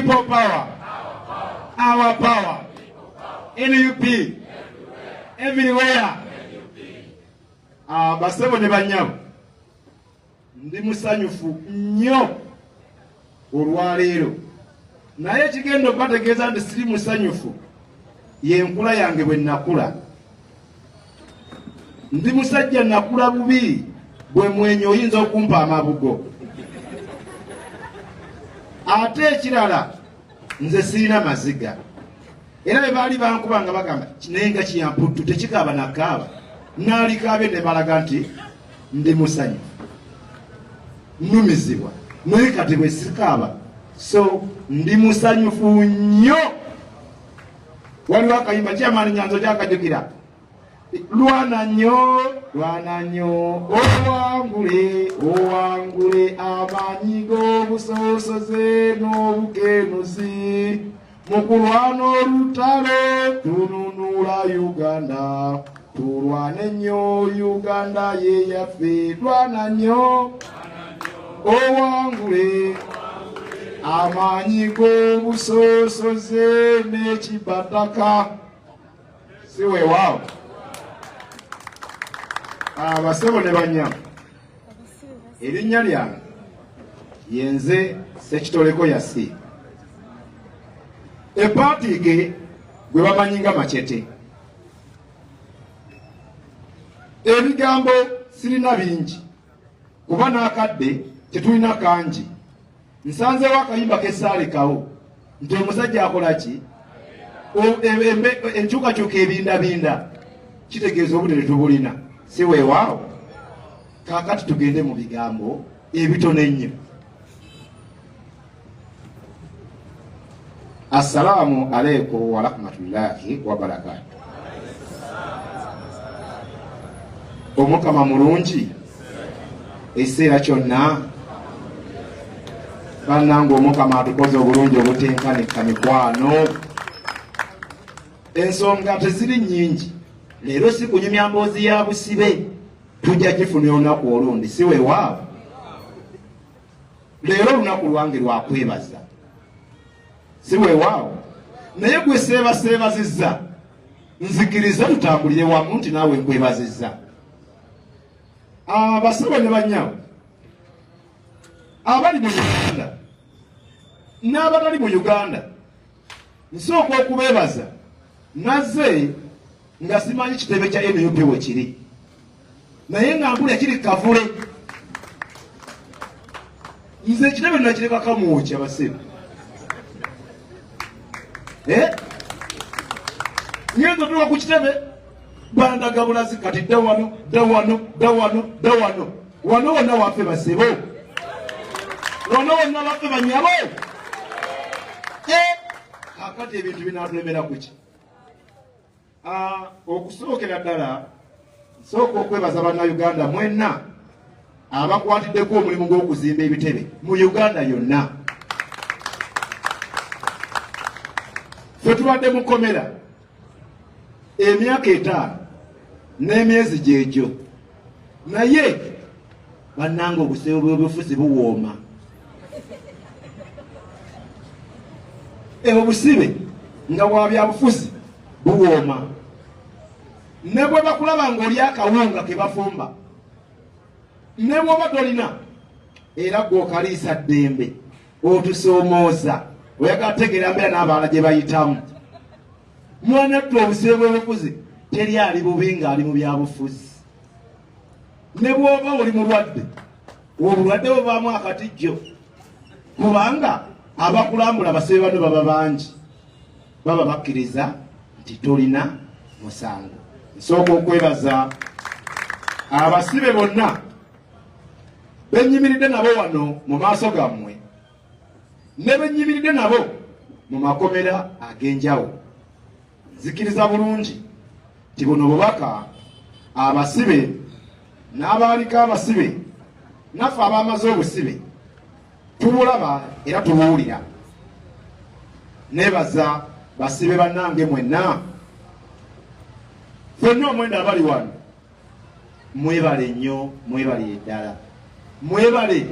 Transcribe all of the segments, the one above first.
People power. Our power. NUP. Everywhere. Basebo ne banyamu. Ndi musanyufu nnyo olwaleero. Naye kigendo bategeeza nti siri musanyufu. Ye nkula yange bwe nakula. Ndi musajja nakula bubi bwe mwenyo oyinza okumpa amabugo. Ate ekirala nze sirina maziga. Era bwe baali bankuba nga bagamba kinenga kiyamputtu tekikaaba nakaaba. Naalikaabe ne balaga nti ndi musanyufu. Numizibwa. Naye kati bwe sikaaba. So ndi musanyufu nnyo. Waliwo akayimba kyamaani Nyanzo gyakajjukira. Lwana nnyo owangule amaanyi g'obusosoze n'obukenusi mu kulwana olutalo tununula Uganda tulwane nnyo Uganda ye yaffe lwana nnyo owangule amaanyi g'obusosoze n'ekibataka siwe waawo. Basebo ne banyamu. Erinnya lyange yenze Sekitoleko Yasi. Epaati ge gwe bamanyi nga Machete. Ebigambo sirina bingi kuba n'akadde tetulina kangi. Nsanzewo akayimba kesaalekawo nti omusajja akola ki? Enkyukakyuka ebindabinda kitegeeza obudde tetubulina. Si weewaawo. Kaakati tugende mu bigambo ebitono ennyo. Assalaamu alaykum wa rahmatullahi wa barakatuh. Omukama mulungi ekiseera kyonna. Bannange omukama atukoze obulungi obutenkanika mikwano. Ensonga teziri nnyingi. Leero si kunyumya mboozi ya busibe tujja gifunira olunaku olundi si weewaawo. Leero olunaku lwange lwakwebaza si weewaawo. Naye gwe seebazizza nzikiriza tutambulire wamu nti naawe nkwebazizza. Basebo ne banyawo abali mu Uganda n'abatali mu Uganda nsooka okubeebaza nazze nga simanyi kitebe kya NUP we kiri. Naye nga mbula kiri kavule. Nze kitebe nakireka kamwoki Basebo. Nyenzo tuwa ku kitebe bandagabulazi kati dawano. Wano wonna waffe Basebo. Wano wonna waffe banyabo. Kakati ebintu binatulemera kuki? Okusookera ddala nsooka okwebaza bannayuganda mwenna abakwatiddeko omulimu gw'okuzimba ebitebe mu Uganda yonna. Ffe tubadde mu kkomera emyaka 5 n'emyezi gyegyo. Naye bannange obusebe bw'obufuzi buwooma. Obusibe nga bwa byabufuzi buwooma. Ne bwe bakulaba ng'oli akawunga ke bafumba ne bw'oba tolina era gw'okaliisa ddembe otusoomooza oyagala kutegeera mbeera n'abalala gye bayitamu. Mwana ttu obusibe bw'obufuzi teri ali bubi ng'ali mu byabufuzi. Ne bw'oba oli mulwadde obulwadde buvaamu akatijjo kubanga abakulambula basibe bano baba bangi baba bakkiriza nti tolina musango. Nsooka okwebaza abasibe bonna benyimiridde nabo wano mu maaso gammwe ne benyimiridde nabo mu makomera ag'enjawulo. Nzikiriza bulungi nti buno bubaka abasibe n'abaaliko abasibe naffe abaamaze obusibe tubulaba era tubuwulira. Nebaza basibe bannange mwenna ffenna omwenda abali wano mwebale nnyo, mwebale eddala, mwebale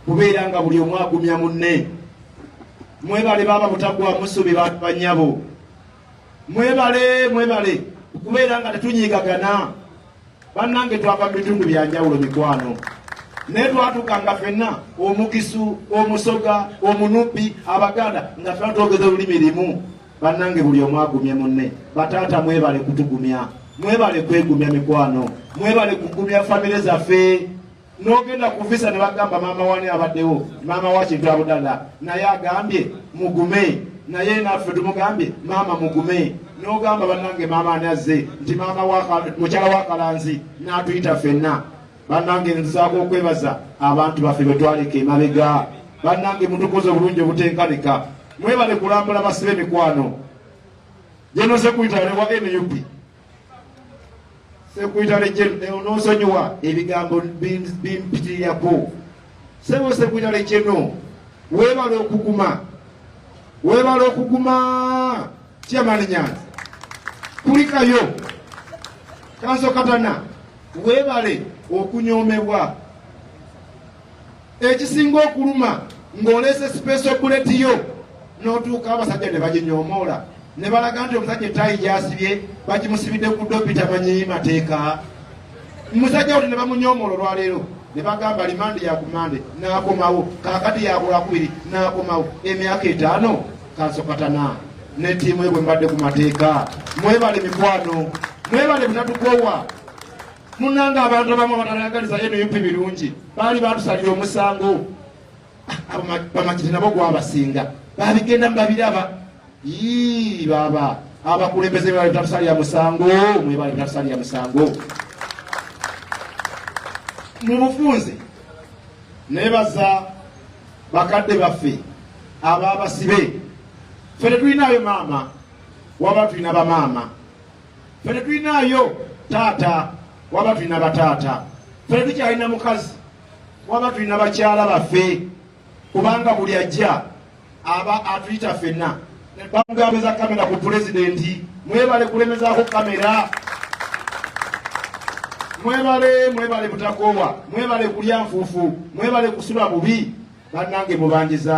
kubeera nga buli omu agumya munne. mwebale baba butagwa musubi banyabo mwebale kubeera nga tetunyigagana bannange twava mu bitundu byanjawulo mikwano naye twatukanga ffenna omukisu omusoga omunubbi abaganda nga ffenna twogeza olulimi limu bannange buli omu agumye munne bataata mwebale kutugumya mwebale kwegumya mikwano mwebale kugumya famire zaffe n'ogenda ku visa ne bagamba maama wani abaddewo maama wa kintu abudala naye agambye mugume naye naffe tumugambye maama mugume n'ogamba bannange maama ani azze nti mukyala wa kalanzi n'atuyita ffenna bannange nzaako okwebaza abantu baffe bwe twaleka emabega bannange mutukoze obulungi obutenkanika mwebale kulambula basibe emikwano jeno sekuyitale wa NUP sekuyitale jeno n'onsonyiwa ebigambo bimpitirako sebo sekuyitale jeno webale okuguma Chairman Nyanzi kulikayo kanso katana webale okunyomebwa ekisinga okuluma ng'olese special bullet yo n'otuuka abasajja ne baginyomoola ne balaga nti omusajja etayi gyasibye bagimusibidde ku ddopi tamanyi mateeka musajja oti ne bamunyomoola olwaleero ne bagamba limandi ya kumande n'akomawo kaakati yakulakubiri n'akomawo emyaka 5 kanso katana ne tiimu ebwe mbadde ku mateeka mwebale mikwano mwebale butatukowa munanga abantu abamu abatalagaliza NUP birungi baali batusalira omusango bamakiti nabo gwabasinga babigenda mubabiraba baba abakulembeze bali batusalira musango mwebale batusalira musango mu bufunze nebaza bakadde baffe ababasibe fere tulinayo maama waba tulina bamaama fere tulinayo taata waba tulina bataata fere tukyalina mukazi waba tulina bakyala baffe kubanga buli ajja aba atuyita ffenna bamugambeza kamera ku pulezidenti mwebale kulemezaako kamera mwebale butakowa mwebale kulya nfuufu mwebale kusula bubi bannange mubanjiza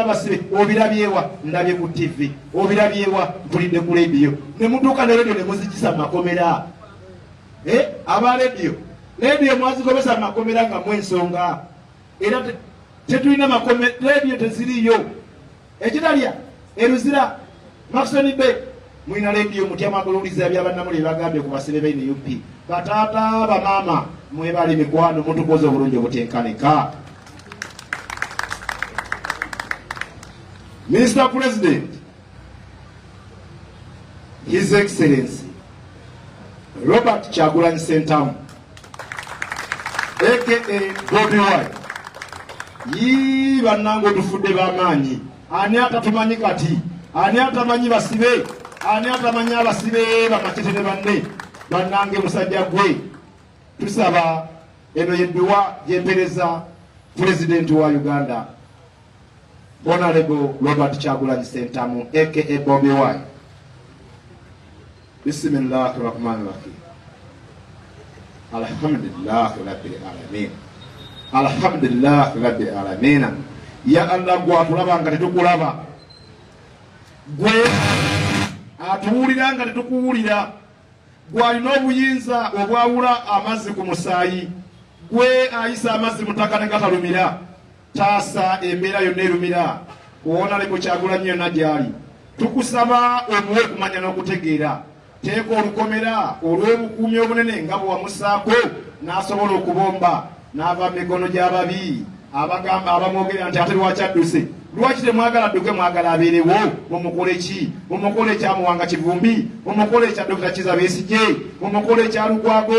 abasibe obirabyewa ndabye ku TV obirabyewa mpulidde ku radio ne mutuuka ne radio ne muzigisa makomera aba radio mwazigobesa makomera nga mwensonga era tetulina makomera radio teziriyo ekitalya eruzira Maxoni Bay mwina radio mutya mwagululiza byabannamuli bagambye ku basibe be NUP bataata bamaama mwebale mikwano mutukoze obulungi obutenkanika. Mr. President, His Excellency Robert Kyagulanyi Ssentamu aka Bobi Wine bannange otufudde b'amaanyi ani atatumanyi kati ani atamanyi basibe ani atamanyi abasibe bamakete ne banne bannange musajja gwe tusaba eno yedduwa gyempereza President wa Uganda Honorable Robert Kyagulanyi Ssentamu aka Bobi Wine. Bismillahirrahmanirrahim. Alhamdulillah rabbil alamin. Alhamdulillah rabbil alamin. Ya Allah gwa tulaba nga tetukulaba. Gwe atuwulira nga tetukuwulira. Gwe alina obuyinza obwawula amazzi ku musaayi. Gwe ayisa amazzi mutaka ne gatalumira. Taasa embeera yonna erumira Honorable Kyagulanyi yonna gyali tukusaba omuwe kumanya n'okutegeera teeka olukomera olw'obukuumi obunene nga bwe wamusaako n'asobola okubomba n'ava mu mikono gy'ababi abagamba abamwogerera nti ate lwakyadduse lwaki temwagala adduke mwagala abeerewo mumukole ki mumukole ekyamuwanga Kivumbi mumukole ekya Dr. Kizza Besigye mumukole ekya Lukwago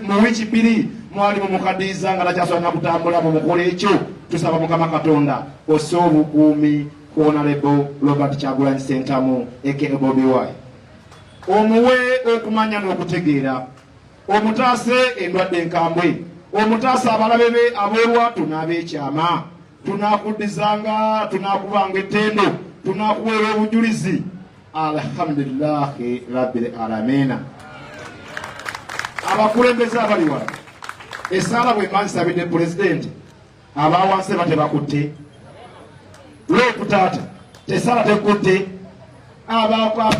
mu wiiki 2 mwali mumukaddiza nga takyasobola nakutambula mumukole ekyo tusaba Mukama Katonda osse obukuumi Honorable Robert Kyagulanyi Ssentamu aka Bobi Wine omuwe okumanya n'okutegeera omutaase endwadde enkambwe omutaasa abalabe be aboolwatu n'abeekyama tunakuddizanga tunakubanga ettendo tunakuweera obujulizi alhamdulillahi rabbil alamina abakulembeze abali wano esaala bwe mba nsabidde pulezidenti abawansi batebakutte Loopu taata tesala tekutte abaakwa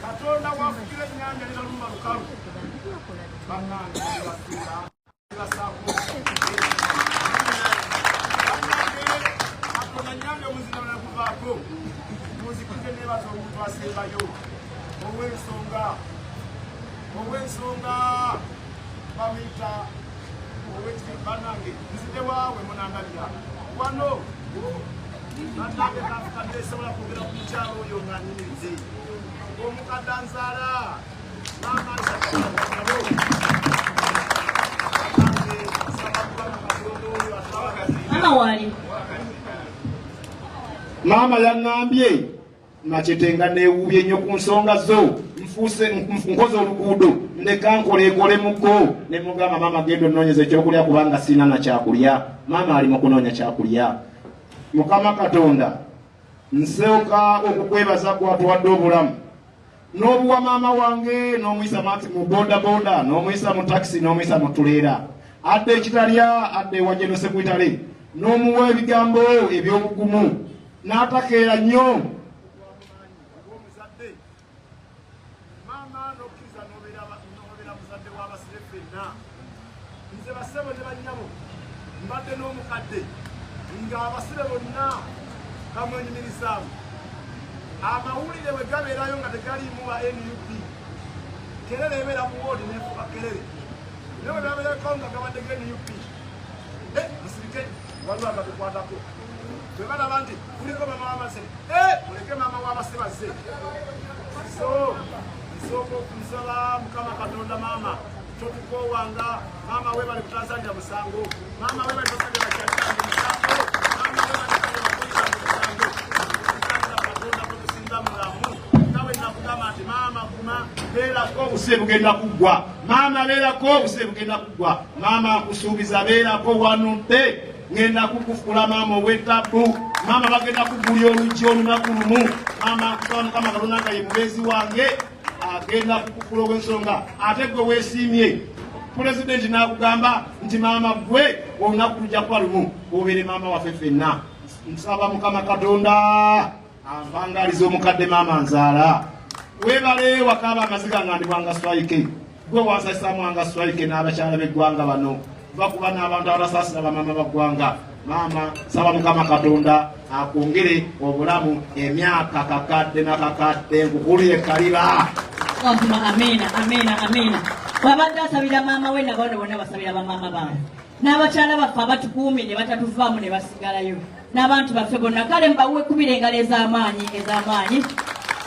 Katonda wafukira ennyanja n'eralumba lukalu bannange Katonda nnyanja omuzira naguvaako muzikudde nebaza omuntu asembayo ow'ensonga bamuyita bannange nzidde waabwe munandabira wano bannange kafukadde esobola kwogera ku mukyalo oyo nga nyinirize omukadde anzaala maama yaŋŋambye nakyetenga neewuubye nnyo ku nsonga zo nkoze oluguudo ndeka nkoleekole muggo ne mugamba maama genda onoonyeza ekyokulya kubanga sina na kyakulya. Maama ali mu kunoonya kyakulya. Mukama Katonda nsooka okukwebaza kwatuwadde obulamu n'obuwa maama wange n'omuyisa mu bodaboda n'omuyisa mu takisi n'omuyisa mu tuleera adde ekitalya adde ewajenose kwitale n'omuwa ebigambo ebyobugumu n'atakeera nnyo nze basebo ne bannyabo mbadde n'omukadde nga abasibe bonna bamwenyumirizaamu amawulire bwe gabeerayo nga tegaliimu ba NUP kerere ebeera mu woodi nefuba kerere naye bwe babeerako nga gabadde ga NUP musirike waliwo agatukwatako bwe balaba nti kuliko maama w'amasebe muleke maama w'amasebe azze so nsooka okumusaba Mukama Katonda maama totukowanga maama we bali kutazanya musango maama we bali kutazanya bakyalira musango maama we bali kutazanya musango Katonda kutusinga mulamu kawe nakugamba nti maama kuma beerako obuse bugenda kuggwa maama beerako obuse bugenda kuggwa maama akusuubiza beerako wanudde ngenda kukufula maama ow'ettabu maama bagenda kugulya oluggi olunaku lumu maama akusaba Mukama Katonda nga ye mubeezi wange agenda kukufula olw'ensonga ate gwe weesiimye pulezidenti n'akugamba nti maama gwe olunaku lujja kuba lumu obeere maama waffe ffenna. Nsaba Mukama Katonda ampangaaliza omukadde maama nzaala weebale wakaaba amaziga nga ndi Bwanga Strike gwe wansasisaamu Bwanga Strike n'abakyala b'eggwanga bano bakuba n'abantu abatasaasira bamaama baggwanga. Maama saba Mukama Katonda akwongere obulamu emyaka kakadde nakakadde nkukulire kaliba. Amina, amina, amina. Wabadde asabira maama we nabano bonna basabira bamaama baabwe n'abakyala baffe abatukuumye ne batatuvaamu ne basigalayo n'abantu baffe bonna kale mbawe kubira engalo ez'amaanyi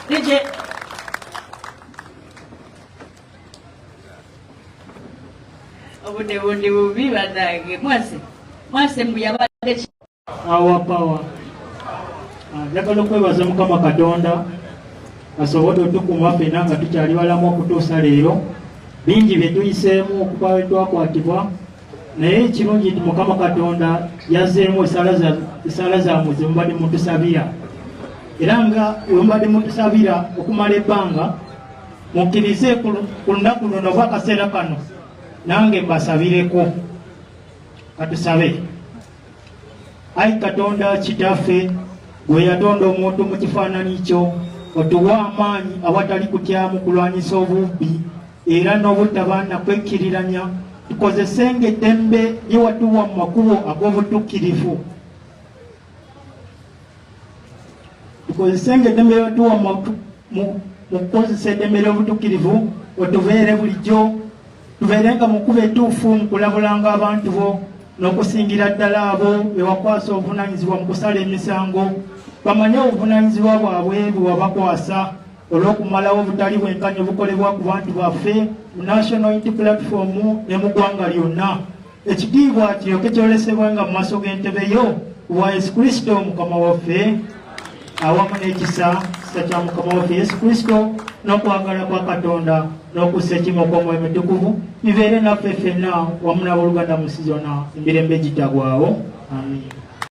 lije obudde bundi bubi bannange mwase mbu yabadde awapawa njagala okwebaza Mukama Katonda asobodde otukuuma ffenna nga tukyali balamu okutuusa leero bingi bye tuyiseemu okuba bwe twakwatibwa naye kirungi nti Mukama Katonda yazzeemu esaala zammwe ze mubadde mutusabira era nga we mubadde mutusabira okumala ebbanga mukkirize ku lunaku luno oba akaseera kano nange mbasabireko. Katusabe. Ayi Katonda kitaffe gwe yatonda omuntu mu kifaananyi kyo otuwa amaanyi awatali kutyamu kulwanyisa obubbi era n'obutaba na kwekkiriranya tukozesenga eddembe lye watuwa mu makubo ag'obutuukirivu tukozesenga eddembe lye watuwa mu kukozesa eddembe ly'obutuukirivu otubeere bulijjo tubeerenga mu kkubo ettuufu mu kulabulanga abantu bo n'okusingira ddala abo be wakwasa obuvunaanyizibwa mu kusala emisango bamanye obuvunaanyizibwa bwabwe bwe wabakwasa olw'okumalawo obutali bwenkanya obukolebwa ku bantu baffe mu National Unity Platform ne mu ggwanga lyonna. Ekitiibwa kiryoke kyolesebwenga mu maaso g'entebe yo wa Yesu Kristo Mukama waffe awamu n'ekisa kya Mukama waffe Yesu Kristo n'okwagala kwa Katonda n'okussa ekimoko omwoyo mutukuvu bibeere naffe ffenna wamu n'abooluganda mu nsi zonna emirembe gitagwawo. Amiina.